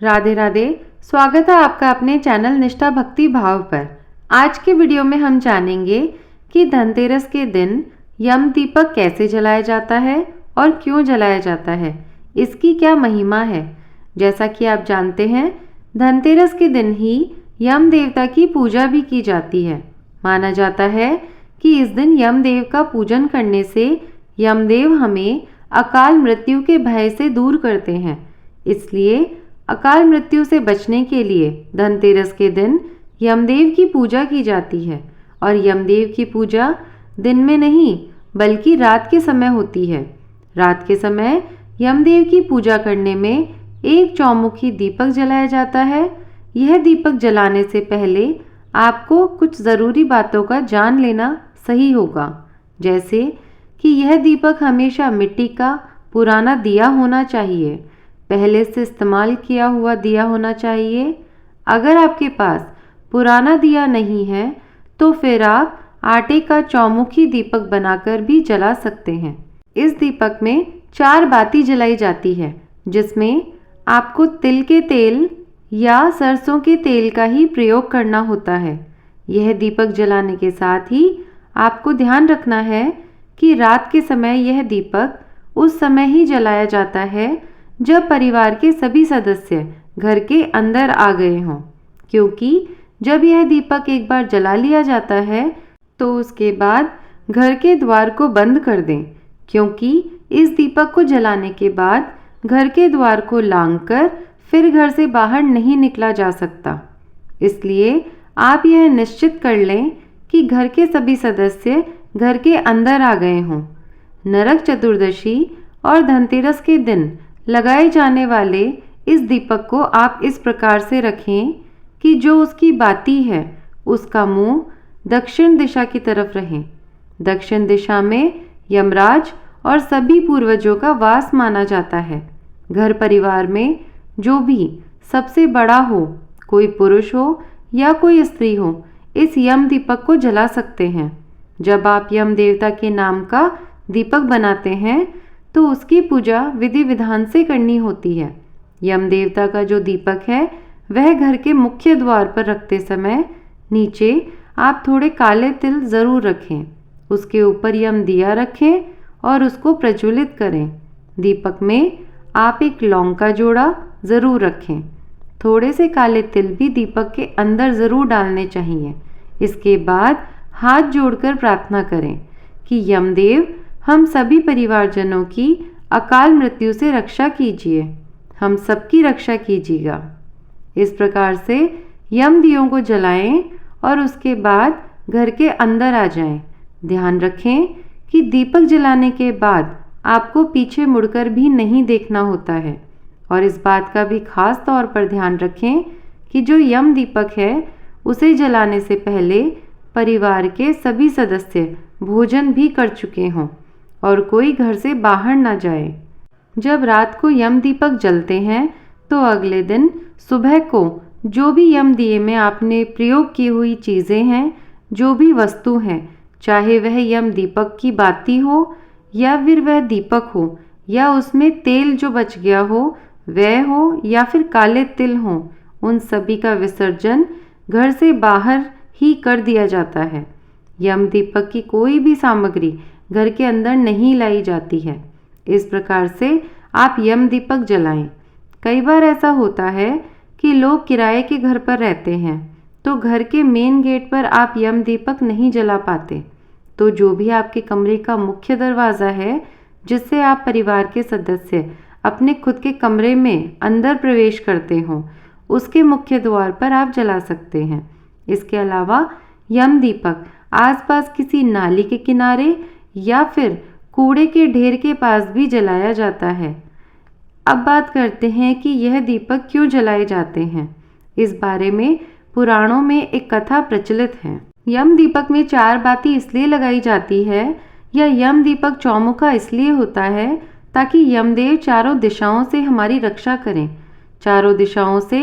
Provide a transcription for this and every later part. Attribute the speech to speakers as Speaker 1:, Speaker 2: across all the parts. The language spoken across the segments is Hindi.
Speaker 1: राधे राधे। स्वागत है आपका अपने चैनल निष्ठा भक्ति भाव पर। आज के वीडियो में हम जानेंगे कि धनतेरस के दिन यम दीपक कैसे जलाया जाता है और क्यों जलाया जाता है, इसकी क्या महिमा है। जैसा कि आप जानते हैं, धनतेरस के दिन ही यम देवता की पूजा भी की जाती है। माना जाता है कि इस दिन यमदेव का पूजन करने से यमदेव हमें अकाल मृत्यु के भय से दूर करते हैं। इसलिए अकाल मृत्यु से बचने के लिए धनतेरस के दिन यमदेव की पूजा की जाती है। और यमदेव की पूजा दिन में नहीं बल्कि रात के समय होती है। रात के समय यमदेव की पूजा करने में एक चौमुखी दीपक जलाया जाता है। यह दीपक जलाने से पहले आपको कुछ ज़रूरी बातों का जान लेना सही होगा। जैसे कि यह दीपक हमेशा मिट्टी का पुराना दिया होना चाहिए, पहले से इस्तेमाल किया हुआ दिया होना चाहिए। अगर आपके पास पुराना दिया नहीं है तो फिर आप आटे का चौमुखी दीपक बनाकर भी जला सकते हैं। इस दीपक में 4 बाती जलाई जाती है, जिसमें आपको तिल के तेल या सरसों के तेल का ही प्रयोग करना होता है। यह दीपक जलाने के साथ ही आपको ध्यान रखना है कि रात के समय यह दीपक उस समय ही जलाया जाता है जब परिवार के सभी सदस्य घर के अंदर आ गए हों, क्योंकि जब यह दीपक एक बार जला लिया जाता है तो उसके बाद घर के द्वार को बंद कर दें, क्योंकि इस दीपक को जलाने के बाद घर के द्वार को लांघकर फिर घर से बाहर नहीं निकला जा सकता। इसलिए आप यह निश्चित कर लें कि घर के सभी सदस्य घर के अंदर आ गए हों। नरक चतुर्दशी और धनतेरस के दिन लगाए जाने वाले इस दीपक को आप इस प्रकार से रखें कि जो उसकी बाती है उसका मुंह दक्षिण दिशा की तरफ रहे। दक्षिण दिशा में यमराज और सभी पूर्वजों का वास माना जाता है। घर परिवार में जो भी सबसे बड़ा हो, कोई पुरुष हो या कोई स्त्री हो, इस यम दीपक को जला सकते हैं। जब आप यम देवता के नाम का दीपक बनाते हैं तो उसकी पूजा विधि विधान से करनी होती है। यम देवता का जो दीपक है वह घर के मुख्य द्वार पर रखते समय नीचे आप थोड़े काले तिल ज़रूर रखें। उसके ऊपर यम दिया रखें और उसको प्रज्वलित करें। दीपक में आप एक लौंग का जोड़ा ज़रूर रखें। थोड़े से काले तिल भी दीपक के अंदर ज़रूर डालने चाहिए। इसके बाद हाथ जोड़कर प्रार्थना करें कि यमदेव हम सभी परिवारजनों की अकाल मृत्यु से रक्षा कीजिए, हम सबकी रक्षा कीजिएगा। इस प्रकार से यम दियों को जलाएं और उसके बाद घर के अंदर आ जाएं। ध्यान रखें कि दीपक जलाने के बाद आपको पीछे मुड़कर भी नहीं देखना होता है। और इस बात का भी खास तौर पर ध्यान रखें कि जो यम दीपक है उसे जलाने से पहले परिवार के सभी सदस्य भोजन भी कर चुके हों और कोई घर से बाहर ना जाए। जब रात को यम दीपक जलते हैं तो अगले दिन सुबह को जो भी यम दिए में आपने प्रयोग की हुई चीज़ें हैं, जो भी वस्तु हैं, चाहे वह यम दीपक की बाती हो या फिर वह दीपक हो या उसमें तेल जो बच गया हो वह हो या फिर काले तिल हो, उन सभी का विसर्जन घर से बाहर ही कर दिया जाता है। यम दीपक की कोई भी सामग्री घर के अंदर नहीं लाई जाती है। इस प्रकार से आप यम दीपक जलाएं। कई बार ऐसा होता है कि लोग किराए के घर पर रहते हैं तो घर के मेन गेट पर आप यम दीपक नहीं जला पाते। तो जो भी आपके कमरे का मुख्य दरवाज़ा है जिससे आप परिवार के सदस्य अपने खुद के कमरे में अंदर प्रवेश करते हों, उसके मुख्य द्वार पर आप जला सकते हैं। इसके अलावा यम दीपक आसपास किसी नाली के किनारे या फिर कूड़े के ढेर के पास भी जलाया जाता है। अब बात करते हैं कि यह दीपक क्यों जलाए जाते हैं। इस बारे में पुराणों में एक कथा प्रचलित है। यम दीपक में 4 बाती इसलिए लगाई जाती है या यम दीपक चौमुखा इसलिए होता है ताकि यमदेव चारों दिशाओं से हमारी रक्षा करें। चारों दिशाओं से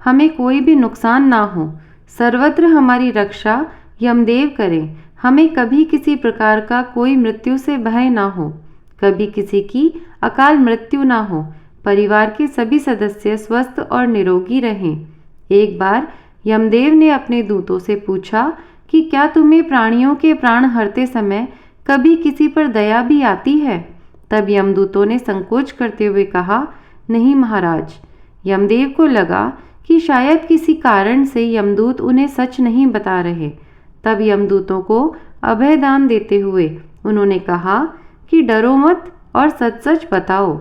Speaker 1: हमें कोई भी नुकसान ना हो, सर्वत्र हमारी रक्षा यमदेव करें। हमें कभी किसी प्रकार का कोई मृत्यु से भय ना हो, कभी किसी की अकाल मृत्यु ना हो, परिवार के सभी सदस्य स्वस्थ और निरोगी रहें। एक बार यमदेव ने अपने दूतों से पूछा कि क्या तुम्हें प्राणियों के प्राण हरते समय कभी किसी पर दया भी आती है? तब यमदूतों ने संकोच करते हुए कहा, नहीं महाराज। यमदेव को लगा कि शायद किसी कारण से यमदूत उन्हें सच नहीं बता रहे। तब यमदूतों को अभय दान देते हुए उन्होंने कहा कि डरो मत और सच सच बताओ।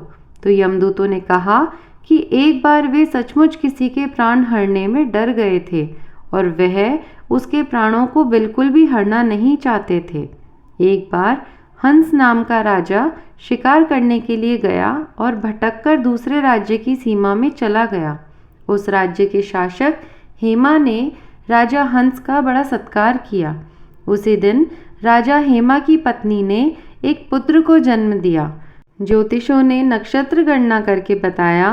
Speaker 1: तो यमदूतों ने कहा कि एक बार वे सचमुच किसी के प्राण हरने में डर गए थे और वह उसके प्राणों को बिल्कुल भी हरना नहीं चाहते थे। एक बार हंस नाम का राजा शिकार करने के लिए गया और भटककर दूसरे राज्य की सीमा में चला गया। उस राज्य के शासक हेमा ने राजा हंस का बड़ा सत्कार किया। उसी दिन राजा हेमा की पत्नी ने एक पुत्र को जन्म दिया। ज्योतिषों ने नक्षत्र गणना करके बताया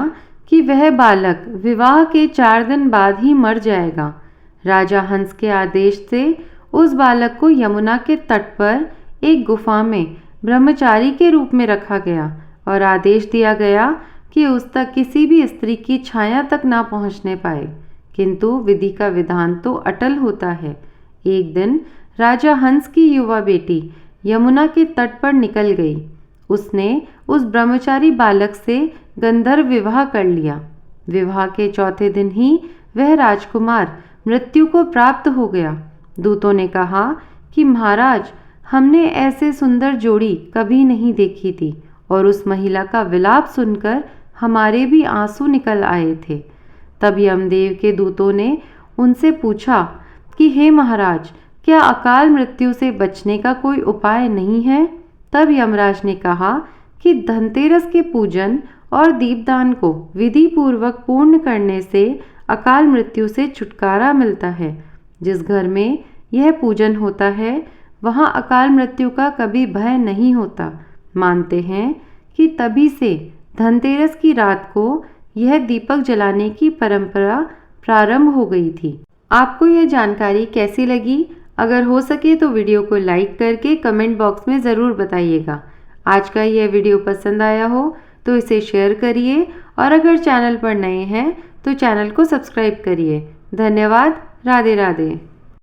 Speaker 1: कि वह बालक विवाह के 4 दिन बाद ही मर जाएगा। राजा हंस के आदेश से उस बालक को यमुना के तट पर एक गुफा में ब्रह्मचारी के रूप में रखा गया और आदेश दिया गया कि उस तक किसी भी स्त्री की छाया तक ना पहुंचने पाए। किंतु विधि का विधान तो अटल होता है। एक दिन राजा हंस की युवा बेटी यमुना के तट पर निकल गई। उसने उस ब्रह्मचारी बालक से गंधर्व विवाह कर लिया। विवाह के चौथे दिन ही वह राजकुमार मृत्यु को प्राप्त हो गया। दूतों ने कहा कि महाराज, हमने ऐसे सुंदर जोड़ी कभी नहीं देखी थी और उस महिला का विलाप सुनकर हमारे भी आंसू निकल आए थे। तब यमदेव के दूतों ने उनसे पूछा कि हे महाराज, क्या अकाल मृत्यु से बचने का कोई उपाय नहीं है? तब यमराज ने कहा कि धनतेरस के पूजन और दीपदान को विधि पूर्वक पूर्ण करने से अकाल मृत्यु से छुटकारा मिलता है। जिस घर में यह पूजन होता है वहाँ अकाल मृत्यु का कभी भय नहीं होता। मानते हैं कि तभी से धनतेरस की रात को यह दीपक जलाने की परंपरा प्रारंभ हो गई थी। आपको यह जानकारी कैसी लगी? अगर हो सके तो वीडियो को लाइक करके कमेंट बॉक्स में ज़रूर बताइएगा। आज का यह वीडियो पसंद आया हो तो इसे शेयर करिए और अगर चैनल पर नए हैं तो चैनल को सब्सक्राइब करिए। धन्यवाद। राधे राधे।